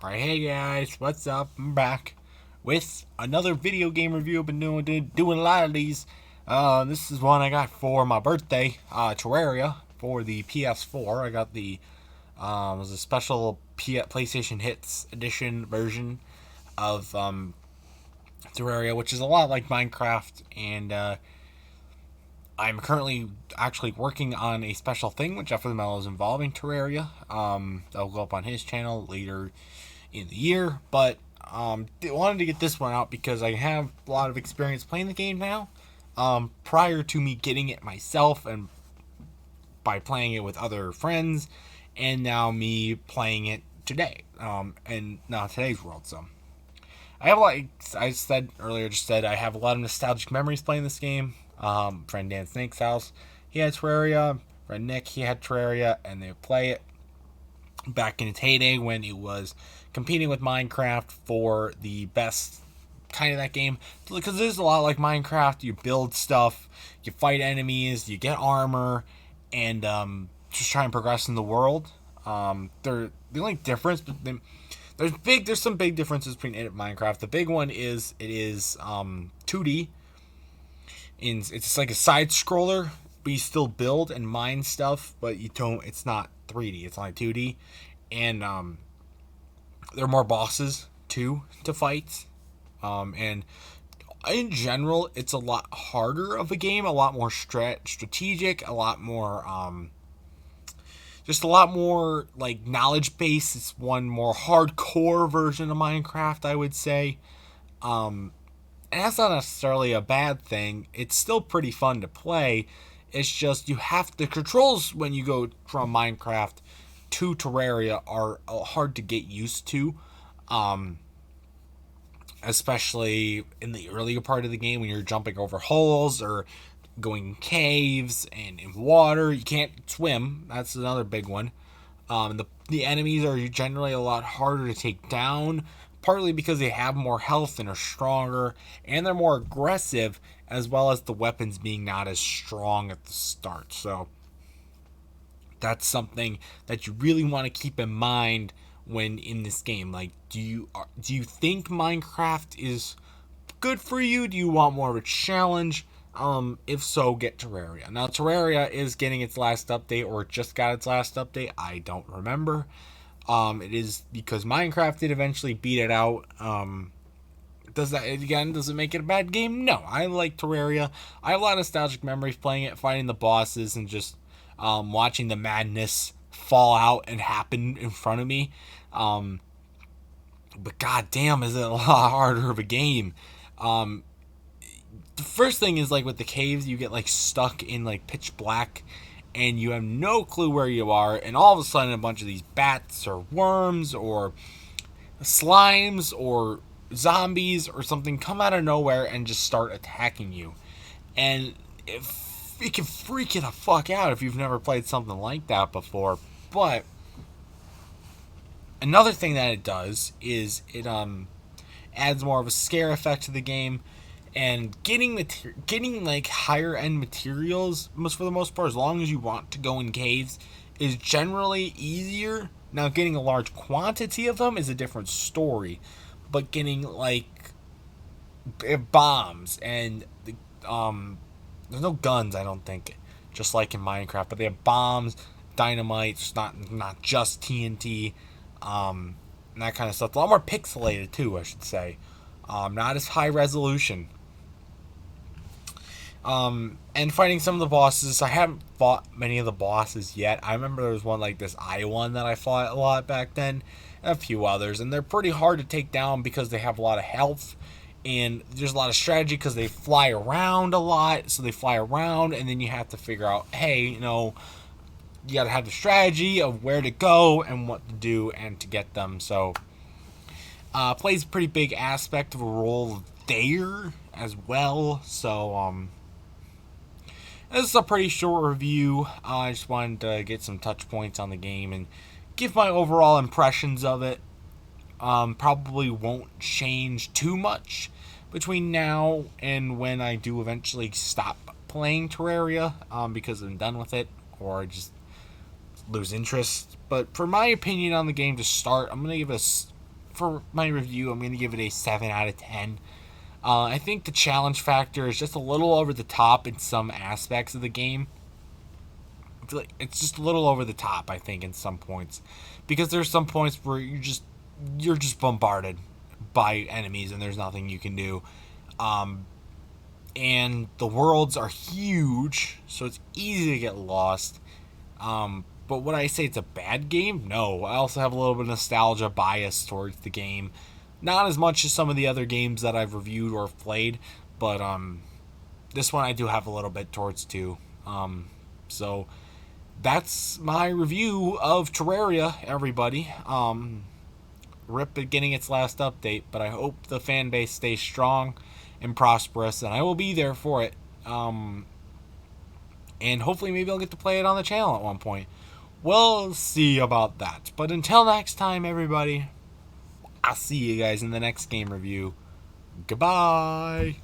Alright, hey guys, what's up? I'm back with another video game review. I've been doing a lot of these. This is one I got for my birthday, Terraria, for the PS4. I got the, it was a special PlayStation Hits edition version of, Terraria, which is a lot like Minecraft, and, I'm currently actually working on a special thing with Jeff Mellows involving Terraria. That'll go up on his channel later in the year, but wanted to get this one out because I have a lot of experience playing the game now. Prior to me getting it myself and by playing it with other friends, and now me playing it today, and now today's world. So I have like I said earlier, just said I have a lot of nostalgic memories playing this game. Friend Dan Snake's house, he had Terraria. Friend Nick, he had Terraria, and they would play it back in its heyday when it was competing with Minecraft for the best kind of that game. Because there's a lot like Minecraft. You build stuff, you fight enemies, you get armor, and just try and progress in the world. They're the only difference, but there's some big differences between it and Minecraft. The big one is it is 2D. It's like a side scroller, but you still build and mine stuff, but you don't. It's not 3D. It's only 2D, and there are more bosses too to fight. And in general, it's a lot harder of a game, a lot more strategic, a lot more just a lot more like knowledge based. It's one more hardcore version of Minecraft, I would say. And that's not necessarily a bad thing. It's still pretty fun to play. It's just you have the controls when you go from Minecraft to Terraria are hard to get used to, especially in the earlier part of the game when you're jumping over holes or going in caves and in water. You can't swim. That's another big one. The enemies are generally a lot harder to take down, partly because they have more health and are stronger, and they're more aggressive, as well as the weapons being not as strong at the start. So that's something that you really want to keep in mind when in this game. Like, do you think Minecraft is good for you? Do you want more of a challenge? If so, get Terraria. Now, Terraria is getting its last update, or just got its last update. I don't remember. It is because Minecraft did eventually beat it out. Does it make it a bad game? No, I like Terraria. I have a lot of nostalgic memories playing it, fighting the bosses, and just watching the madness fall out and happen in front of me. But goddamn, is it a lot harder of a game? The first thing is like with the caves, you get like stuck in like pitch black, and you have no clue where you are, and all of a sudden a bunch of these bats or worms or slimes or zombies or something come out of nowhere and just start attacking you. And it can freak you the fuck out if you've never played something like that before. But another thing that it does is it adds more of a scare effect to the game, and getting like higher end materials, most for the most part, as long as you want to go in caves, is generally easier. Now, getting a large quantity of them is a different story, but getting like bombs and there's no guns, I don't think, just like in Minecraft, but they have bombs, dynamite, not just TNT, and that kind of stuff. A lot more pixelated too, I should say. Not as high resolution. And fighting some of the bosses. I haven't fought many of the bosses yet. I remember there was one like this one that I fought a lot back then, and a few others, and they're pretty hard to take down because they have a lot of health, and there's a lot of strategy because they fly around a lot. So they fly around, and then you have to figure out, hey, you got to have the strategy of where to go and what to do and to get them. So plays a pretty big aspect of a role there as well. So this is a pretty short review. I just wanted to get some touch points on the game and give my overall impressions of it. Probably won't change too much between now and when I do eventually stop playing Terraria, because I'm done with it, or I just lose interest. But for my opinion on the game to start, I'm going to give it for my review, I'm going to give it a 7 out of 10. I think the challenge factor is just a little over the top in some aspects of the game. It's just a little over the top, I think, in some points, because there's some points where you're just bombarded by enemies and there's nothing you can do. And the worlds are huge, so it's easy to get lost. But would I say it's a bad game? No. I also have a little bit of nostalgia bias towards the game. Not as much as some of the other games that I've reviewed or played, but this one I do have a little bit towards too. So that's my review of Terraria, everybody. RIP at getting its last update, but I hope the fan base stays strong and prosperous, and I will be there for it. And hopefully maybe I'll get to play it on the channel at one point. We'll see about that. But until next time, everybody, I'll see you guys in the next game review. Goodbye.